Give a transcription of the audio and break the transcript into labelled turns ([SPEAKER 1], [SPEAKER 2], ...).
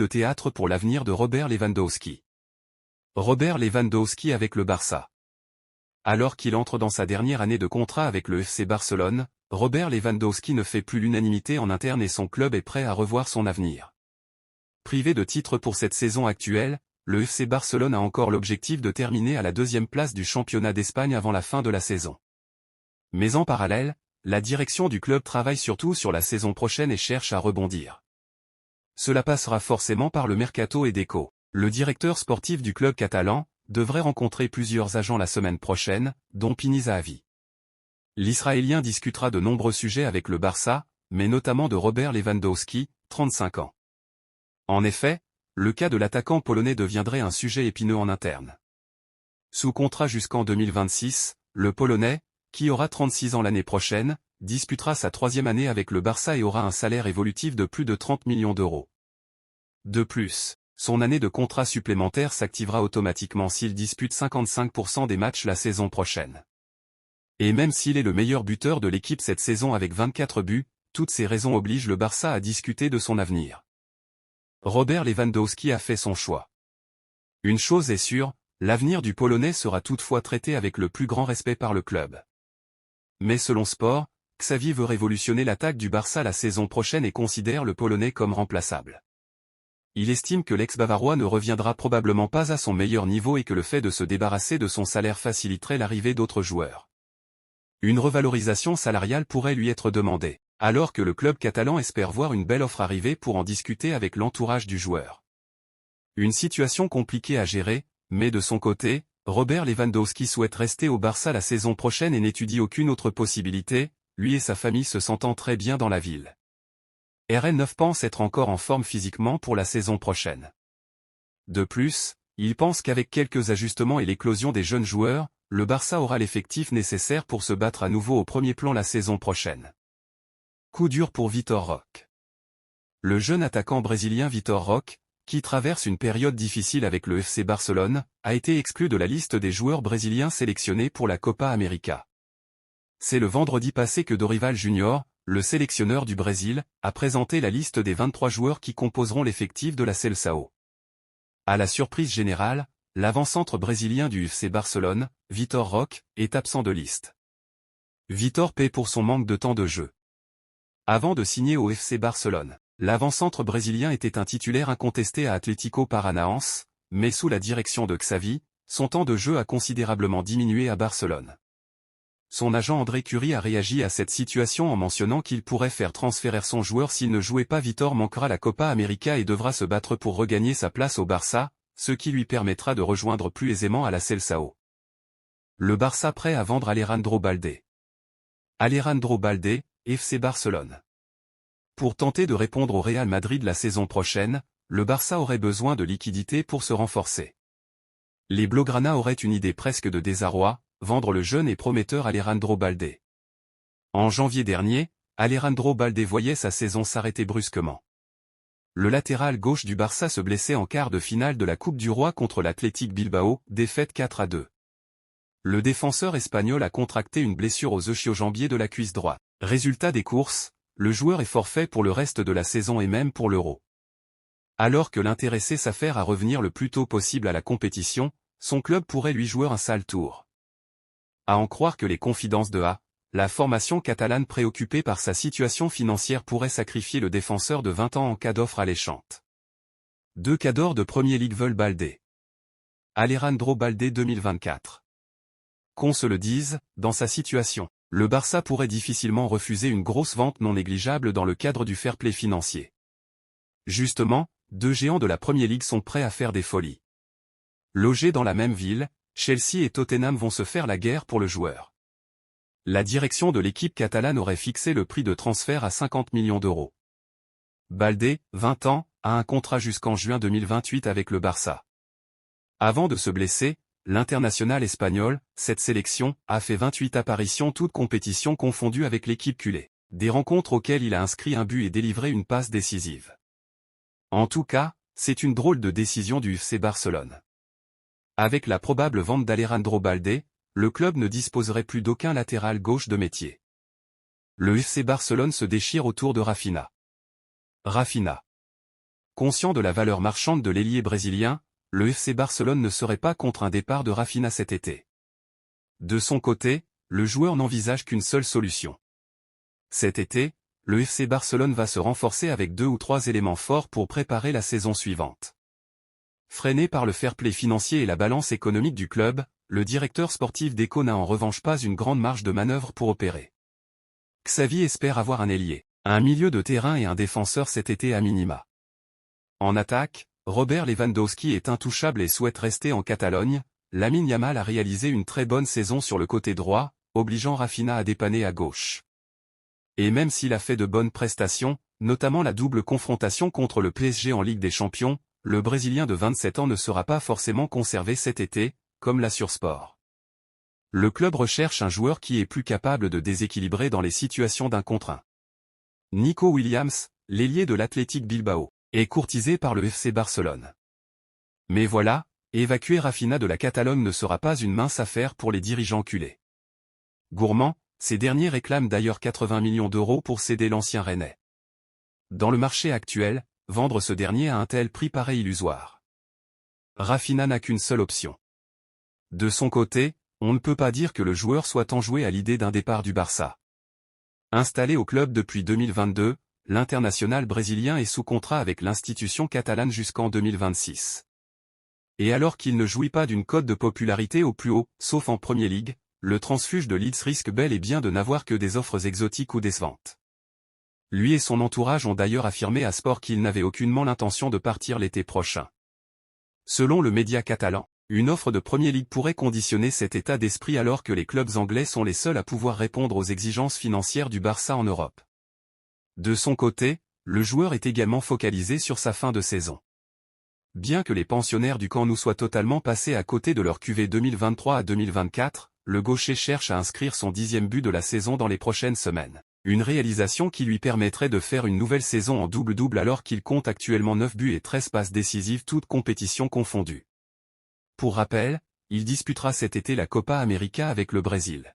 [SPEAKER 1] de théâtre pour l'avenir de Robert Lewandowski. Robert Lewandowski avec le Barça. Alors qu'il entre dans sa dernière année de contrat avec le FC Barcelone, Robert Lewandowski ne fait plus l'unanimité en interne et son club est prêt à revoir son avenir. Privé de titre pour cette saison actuelle, le FC Barcelone a encore l'objectif de terminer à la 2e place du championnat d'Espagne avant la fin de la saison. Mais en parallèle, la direction du club travaille surtout sur la saison prochaine et cherche à rebondir. Cela passera forcément par le mercato et Deco. Le directeur sportif du club catalan devrait rencontrer plusieurs agents la semaine prochaine, dont Pini Zahavi. L'Israélien discutera de nombreux sujets avec le Barça, mais notamment de Robert Lewandowski, 35 ans. En effet, le cas de l'attaquant polonais deviendrait un sujet épineux en interne. Sous contrat jusqu'en 2026, le Polonais, qui aura 36 ans l'année prochaine, disputera sa 3e année avec le Barça et aura un salaire évolutif de plus de 30 millions d'euros. De plus, son année de contrat supplémentaire s'activera automatiquement s'il dispute 55% des matchs la saison prochaine. Et même s'il est le meilleur buteur de l'équipe cette saison avec 24 buts, toutes ces raisons obligent le Barça à discuter de son avenir. Robert Lewandowski a fait son choix. Une chose est sûre, l'avenir du Polonais sera toutefois traité avec le plus grand respect par le club. Mais selon Sport, Xavi veut révolutionner l'attaque du Barça la saison prochaine et considère le Polonais comme remplaçable. Il estime que l'ex-Bavarois ne reviendra probablement pas à son meilleur niveau et que le fait de se débarrasser de son salaire faciliterait l'arrivée d'autres joueurs. Une revalorisation salariale pourrait lui être demandée, alors que le club catalan espère voir une belle offre arriver pour en discuter avec l'entourage du joueur. Une situation compliquée à gérer, mais de son côté, Robert Lewandowski souhaite rester au Barça la saison prochaine et n'étudie aucune autre possibilité, lui et sa famille se sentant très bien dans la ville. RN9 pense être encore en forme physiquement pour la saison prochaine. De plus, il pense qu'avec quelques ajustements et l'éclosion des jeunes joueurs, le Barça aura l'effectif nécessaire pour se battre à nouveau au premier plan la saison prochaine. Coup dur pour Vitor Roque. Le jeune attaquant brésilien Vitor Roque, qui traverse une période difficile avec le FC Barcelone, a été exclu de la liste des joueurs brésiliens sélectionnés pour la Copa América. C'est le vendredi passé que Dorival Júnior, le sélectionneur du Brésil, a présenté la liste des 23 joueurs qui composeront l'effectif de la Seleção. À la surprise générale, l'avant-centre brésilien du FC Barcelone, Vitor Roque, est absent de liste. Vitor paie pour son manque de temps de jeu. Avant de signer au FC Barcelone, l'avant-centre brésilien était un titulaire incontesté à Atlético Paranaense, mais sous la direction de Xavi, son temps de jeu a considérablement diminué à Barcelone. Son agent André Curie a réagi à cette situation en mentionnant qu'il pourrait faire transférer son joueur s'il ne jouait pas. Vitor manquera la Copa América et devra se battre pour regagner sa place au Barça, ce qui lui permettra de rejoindre plus aisément à la Seleção. Le Barça prêt à vendre Alejandro Balde. Alejandro Balde, FC Barcelone. Pour tenter de répondre au Real Madrid la saison prochaine, le Barça aurait besoin de liquidités pour se renforcer. Les Blaugrana auraient une idée presque de désarroi, vendre le jeune et prometteur Alejandro Balde. En janvier dernier, Alejandro Balde voyait sa saison s'arrêter brusquement. Le latéral gauche du Barça se blessait en quart de finale de la Coupe du Roi contre l'Athletic Bilbao, défaite 4-2. Le défenseur espagnol a contracté une blessure aux ischio-jambiers de la cuisse droite. Résultat des courses, le joueur est forfait pour le reste de la saison et même pour l'Euro. Alors que l'intéressé s'affaire à revenir le plus tôt possible à la compétition, son club pourrait lui jouer un sale tour. À en croire que les confidences de la formation catalane préoccupée par sa situation financière pourrait sacrifier le défenseur de 20 ans en cas d'offre alléchante. 2 cadors de Premier League veulent Balde. Alejandro Balde 2024. Qu'on se le dise, dans sa situation, le Barça pourrait difficilement refuser une grosse vente non négligeable dans le cadre du fair play financier. Justement, 2 géants de la Premier League sont prêts à faire des folies. Logés dans la même ville, Chelsea et Tottenham vont se faire la guerre pour le joueur. La direction de l'équipe catalane aurait fixé le prix de transfert à 50 millions d'euros. Balde, 20 ans, a un contrat jusqu'en juin 2028 avec le Barça. Avant de se blesser, l'international espagnol, cette sélection, a fait 28 apparitions toutes compétitions confondues avec l'équipe culée, des rencontres auxquelles il a inscrit un but et délivré une passe décisive. En tout cas, c'est une drôle de décision du FC Barcelone. Avec la probable vente d'Alejandro Balde, le club ne disposerait plus d'aucun latéral gauche de métier. Le FC Barcelone se déchire autour de Rafinha. Conscient de la valeur marchande de l'ailier brésilien, le FC Barcelone ne serait pas contre un départ de Rafinha cet été. De son côté, le joueur n'envisage qu'une seule solution. Cet été, le FC Barcelone va se renforcer avec 2 ou 3 éléments forts pour préparer la saison suivante. Freiné par le fair-play financier et la balance économique du club, le directeur sportif d'Eco n'a en revanche pas une grande marge de manœuvre pour opérer. Xavi espère avoir un ailier, un milieu de terrain et un défenseur cet été à minima. En attaque, Robert Lewandowski est intouchable et souhaite rester en Catalogne. Lamine Yamal a réalisé une très bonne saison sur le côté droit, obligeant Rafinha à dépanner à gauche. Et même s'il a fait de bonnes prestations, notamment la double confrontation contre le PSG en Ligue des Champions, le Brésilien de 27 ans ne sera pas forcément conservé cet été, comme l'assure Sport. Le club recherche un joueur qui est plus capable de déséquilibrer dans les situations d'un contre un. Nico Williams, l'ailier de l'Athletic Bilbao, est courtisé par le FC Barcelone. Mais voilà, évacuer Rafinha de la Catalogne ne sera pas une mince affaire pour les dirigeants culés. Gourmands, ces derniers réclament d'ailleurs 80 millions d'euros pour céder l'ancien Rennais. Dans le marché actuel, vendre ce dernier à un tel prix paraît illusoire. Rafinha n'a qu'une seule option. De son côté, on ne peut pas dire que le joueur soit enjoué à l'idée d'un départ du Barça. Installé au club depuis 2022, l'international brésilien est sous contrat avec l'institution catalane jusqu'en 2026. Et alors qu'il ne jouit pas d'une cote de popularité au plus haut, sauf en Premier League, le transfuge de Leeds risque bel et bien de n'avoir que des offres exotiques ou décevantes. Lui et son entourage ont d'ailleurs affirmé à Sport qu'ils n'avaient aucunement l'intention de partir l'été prochain. Selon le média catalan, une offre de Premier League pourrait conditionner cet état d'esprit alors que les clubs anglais sont les seuls à pouvoir répondre aux exigences financières du Barça en Europe. De son côté, le joueur est également focalisé sur sa fin de saison. Bien que les pensionnaires du Camp Nou soient totalement passés à côté de leur QV 2023 à 2024, le gaucher cherche à inscrire son 10e but de la saison dans les prochaines semaines. Une réalisation qui lui permettrait de faire une nouvelle saison en double-double alors qu'il compte actuellement 9 buts et 13 passes décisives toutes compétitions confondues. Pour rappel, il disputera cet été la Copa América avec le Brésil.